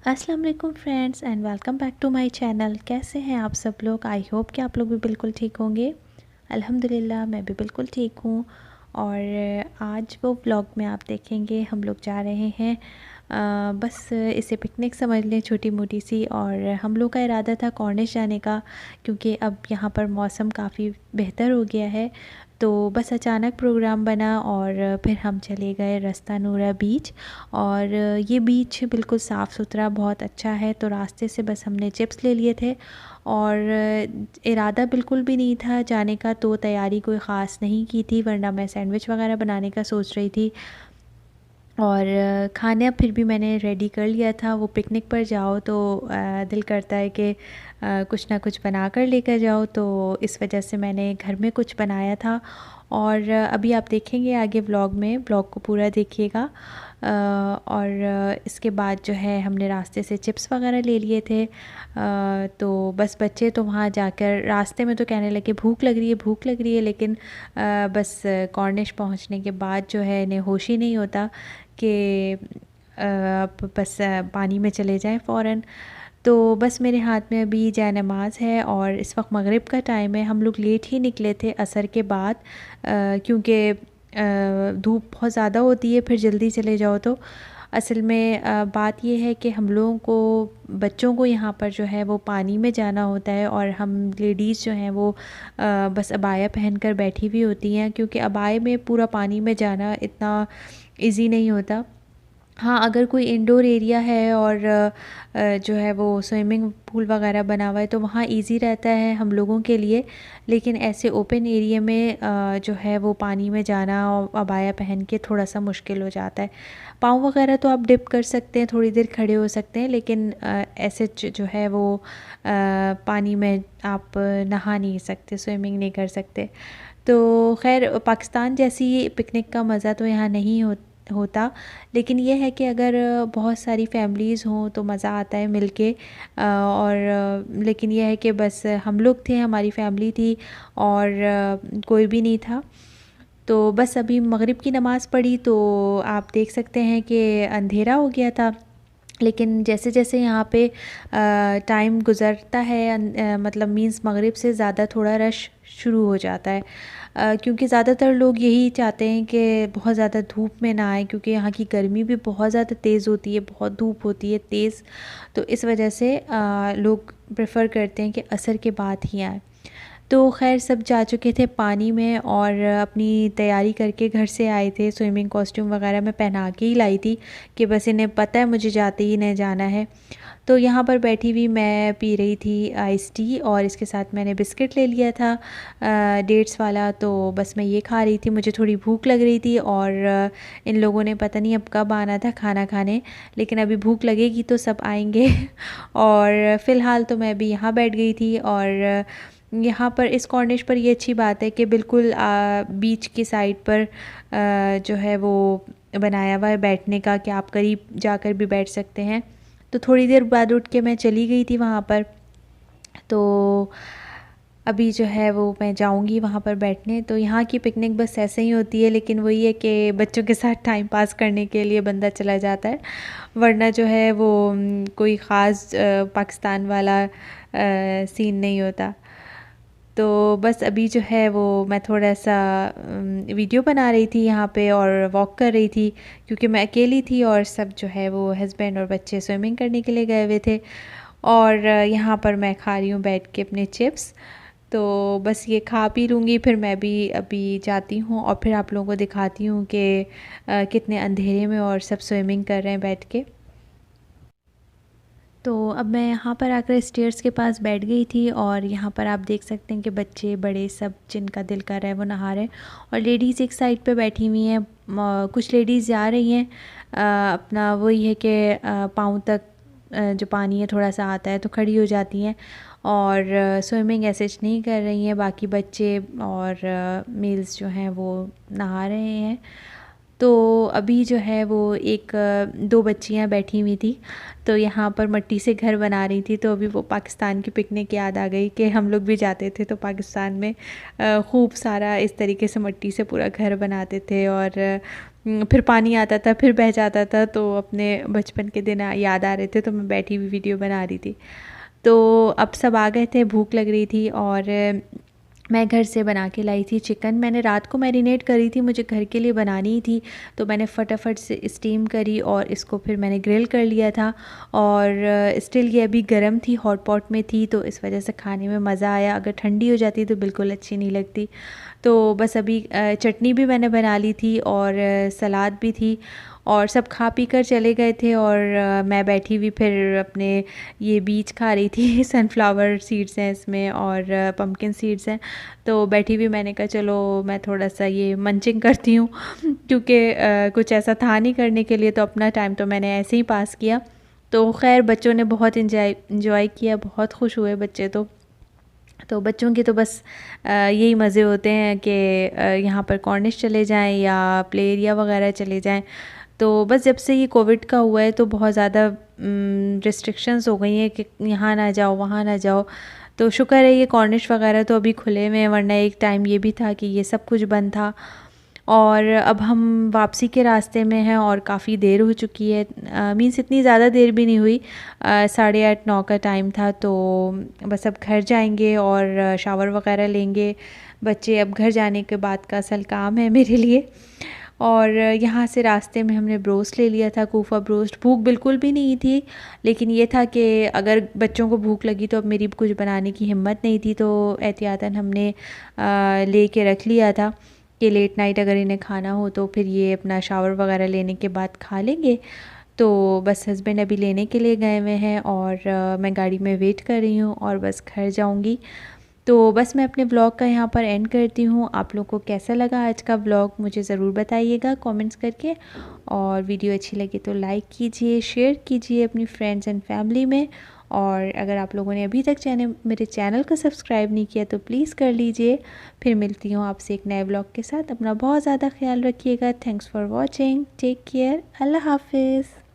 अस्सलाम वालेकुम friends and welcome back to my channel. कैसे हैं आप सब लोग? आई होप कि आप लोग भी बिल्कुल ठीक होंगे। अल्हम्दुलिल्लाह मैं भी बिल्कुल ठीक हूँ। और आज वो व्लॉग में आप देखेंगे हम लोग जा रहे हैं, बस इसे पिकनिक समझ लें छोटी मोटी सी। और हम लोग का इरादा था कॉर्निश जाने का, क्योंकि अब यहाँ पर मौसम काफ़ी बेहतर हो गया है। तो बस अचानक प्रोग्राम बना और फिर हम चले गए रस्ता नूरा बीच। और ये बीच बिल्कुल साफ़ सुथरा बहुत अच्छा है। तो रास्ते से बस हमने चिप्स ले लिए थे और इरादा बिल्कुल भी नहीं था जाने का, तो तैयारी कोई ख़ास नहीं की थी, वरना मैं सैंडविच वगैरह बनाने का सोच रही थी। और खाना फिर भी मैंने रेडी कर लिया था। वो पिकनिक पर जाओ तो दिल करता है कि कुछ ना कुछ बना कर लेकर जाओ, तो इस वजह से मैंने घर में कुछ बनाया था। और अभी आप देखेंगे आगे व्लॉग में, व्लॉग को पूरा देखिएगा। और इसके बाद जो है हमने रास्ते से चिप्स वगैरह ले लिए थे। तो बस बच्चे तो वहाँ जाकर रास्ते में तो कहने लगे भूख लग रही है, भूख लग रही है, लेकिन बस कॉर्निश पहुँचने के बाद जो है इन्हें होश ही नहीं होता कि अब बस पानी में चले जाएं फ़ौरन। तो बस मेरे हाथ में अभी जाए नमाज़ है और इस वक्त मगरिब का टाइम है। हम लोग लेट ही निकले थे असर के बाद, क्योंकि धूप बहुत ज़्यादा होती है फिर जल्दी चले जाओ तो। असल में बात ये है कि हम लोगों को, बच्चों को यहाँ पर जो है वो पानी में जाना होता है, और हम लेडीज़ जो हैं वो बस अबाया पहनकर बैठी हुई होती हैं, क्योंकि अबाए में पूरा पानी में जाना इतना इजी नहीं होता। हाँ, अगर कोई इंडोर एरिया है और जो है वो स्विमिंग पूल वगैरह बना हुआ है तो वहाँ इजी रहता है हम लोगों के लिए। लेकिन ऐसे ओपन एरिया में जो है वो पानी में जाना और अबाया पहन के थोड़ा सा मुश्किल हो जाता है। पाँव वगैरह तो आप डिप कर सकते हैं, थोड़ी देर खड़े हो सकते हैं, लेकिन ऐसे जो है वो पानी में आप नहा नहीं सकते, स्विमिंग नहीं कर सकते। तो खैर पाकिस्तान जैसी पिकनिक का मज़ा तो यहाँ नहीं होता। लेकिन ये है कि अगर बहुत सारी फैमिलीज़ हों तो मज़ा आता है मिलके। लेकिन ये है कि बस हम लोग थे, हमारी फैमिली थी और कोई भी नहीं था। तो बस अभी मगरिब की नमाज़ पढ़ी तो आप देख सकते हैं कि अंधेरा हो गया था। लेकिन जैसे जैसे यहाँ पे टाइम गुज़रता है, मतलब मींस मगरिब से ज़्यादा थोड़ा रश शुरू हो जाता है, क्योंकि ज़्यादातर लोग यही चाहते हैं कि बहुत ज़्यादा धूप में ना आए, क्योंकि यहाँ की गर्मी भी बहुत ज़्यादा तेज़ होती है, बहुत धूप होती है तेज़। तो इस वजह से लोग प्रेफर करते हैं कि असर के बाद ही आए। तो खैर सब जा चुके थे पानी में और अपनी तैयारी करके घर से आए थे। स्विमिंग कॉस्ट्यूम वगैरह मैं पहना के ही लाई थी कि बस इन्हें पता है मुझे जाते ही नहीं जाना है। तो यहाँ पर बैठी हुई मैं पी रही थी आइस टी, और इसके साथ मैंने बिस्किट ले लिया था डेट्स वाला। तो बस मैं ये खा रही थी, मुझे थोड़ी भूख लग रही थी। और इन लोगों ने पता नहीं अब कब आना था खाना खाने, लेकिन अभी भूख लगेगी तो सब आएंगे। और फ़िलहाल तो मैं अभी यहाँ बैठ गई थी। और यहाँ पर इस कॉर्निश पर ये अच्छी बात है कि बिल्कुल बीच की साइड पर जो है वो बनाया हुआ है बैठने का, कि आप करीब जाकर भी बैठ सकते हैं। तो थोड़ी देर बाद उठ के मैं चली गई थी वहाँ पर। तो अभी जो है वो मैं जाऊँगी वहाँ पर बैठने। तो यहाँ की पिकनिक बस ऐसे ही होती है, लेकिन वही है कि बच्चों के साथ टाइम पास करने के लिए बंदा चला जाता है, वरना जो है वो कोई ख़ास पाकिस्तान वाला सीन नहीं होता। तो बस अभी जो है वो मैं थोड़ा सा वीडियो बना रही थी यहाँ पे और वॉक कर रही थी, क्योंकि मैं अकेली थी और सब जो है वो हस्बैंड और बच्चे स्विमिंग करने के लिए गए हुए थे। और यहाँ पर मैं खा रही हूँ बैठ के अपने चिप्स। तो बस ये खा पी लूँगी, फिर मैं भी अभी जाती हूँ और फिर आप लोगों को दिखाती हूँ कि कितने अंधेरे में और सब स्विमिंग कर रहे हैं बैठ के। तो अब मैं यहाँ पर आकर स्टेयर्स के पास बैठ गई थी, और यहाँ पर आप देख सकते हैं कि बच्चे बड़े सब जिनका दिल कर रहा है वो नहा रहे हैं। और लेडीज़ एक साइड पे बैठी हुई हैं, कुछ लेडीज़ जा रही हैं, अपना वही है कि पाँव तक जो पानी है थोड़ा सा आता है तो खड़ी हो जाती हैं, और स्विमिंग ऐसे नहीं कर रही हैं। बाकी बच्चे और मेल्स जो हैं वो नहा रहे हैं। तो अभी जो है वो एक दो बच्चियां बैठी हुई थी, तो यहाँ पर मिट्टी से घर बना रही थी। तो अभी वो पाकिस्तान की पिकनिक याद आ गई कि हम लोग भी जाते थे तो पाकिस्तान में खूब सारा इस तरीके से मिट्टी से पूरा घर बनाते थे, और फिर पानी आता था, फिर बह जाता था। तो अपने बचपन के दिन याद आ रहे थे, तो मैं बैठी हुई वीडियो बना रही थी। तो अब सब आ गए थे, भूख लग रही थी, और मैं घर से बना के लाई थी चिकन। मैंने रात को मैरिनेट करी थी, मुझे घर के लिए बनानी ही थी, तो मैंने फटाफट से स्टीम करी और इसको फिर मैंने ग्रिल कर लिया था। और स्टिल ये अभी गर्म थी, हॉट पॉट में थी, तो इस वजह से खाने में मज़ा आया। अगर ठंडी हो जाती तो बिल्कुल अच्छी नहीं लगती। तो बस अभी चटनी भी मैंने बना ली थी और सलाद भी थी, और सब खा पी कर चले गए थे। और मैं बैठी हुई फिर अपने ये बीज खा रही थी सनफ्लावर सीड्स हैं इसमें, और पम्पकिन सीड्स हैं। तो बैठी हुई मैंने कहा चलो मैं थोड़ा सा ये मंचिंग करती हूँ क्योंकि कुछ ऐसा था नहीं करने के लिए, तो अपना टाइम तो मैंने ऐसे ही पास किया। तो खैर बच्चों ने बहुत इंजॉय किया, बहुत खुश हुए बच्चे। तो बच्चों की तो बस यही मज़े होते हैं कि यहाँ पर कॉर्निश चले जाएं या प्ले एरिया वगैरह चले जाएं। तो बस जब से ये कोविड का हुआ है तो बहुत ज़्यादा रिस्ट्रिक्शंस हो गई हैं कि यहाँ ना जाओ, वहाँ ना जाओ। तो शुक्र है ये कॉर्निश वगैरह तो अभी खुले हुए हैं, वरना एक टाइम ये भी था कि ये सब कुछ बंद था। और अब हम वापसी के रास्ते में हैं और काफ़ी देर हो चुकी है, मीन्स इतनी ज़्यादा देर भी नहीं हुई, 8:30-9 का टाइम था। तो बस अब घर जाएंगे और शावर वगैरह लेंगे बच्चे। अब घर जाने के बाद का असल काम है मेरे लिए। और यहाँ से रास्ते में हमने ब्रोस्ट ले लिया था, कूफा ब्रोस्ट। भूख बिल्कुल भी नहीं थी, लेकिन ये था कि अगर बच्चों को भूख लगी तो अब मेरी कुछ बनाने की हिम्मत नहीं थी, तो एहतियातन हमने ले के रख लिया था कि लेट नाइट अगर इन्हें खाना हो तो फिर ये अपना शावर वगैरह लेने के बाद खा लेंगे। तो बस हस्बैंड अभी लेने के लिए गए हुए हैं और मैं गाड़ी में वेट कर रही हूँ और बस घर जाऊँगी। तो बस मैं अपने व्लॉग का यहाँ पर एंड करती हूँ। आप लोग को कैसा लगा आज का व्लॉग मुझे ज़रूर बताइएगा कमेंट्स करके, और वीडियो अच्छी लगी तो लाइक कीजिए, शेयर कीजिए अपनी फ्रेंड्स एंड फैमिली में। और अगर आप लोगों ने अभी तक मेरे चैनल को सब्सक्राइब नहीं किया तो प्लीज़ कर लीजिए। फिर मिलती हूँ आपसे एक नए व्लॉग के साथ। अपना बहुत ज़्यादा ख्याल रखिएगा। Thanks for watching, take care, Allah हाफिज़।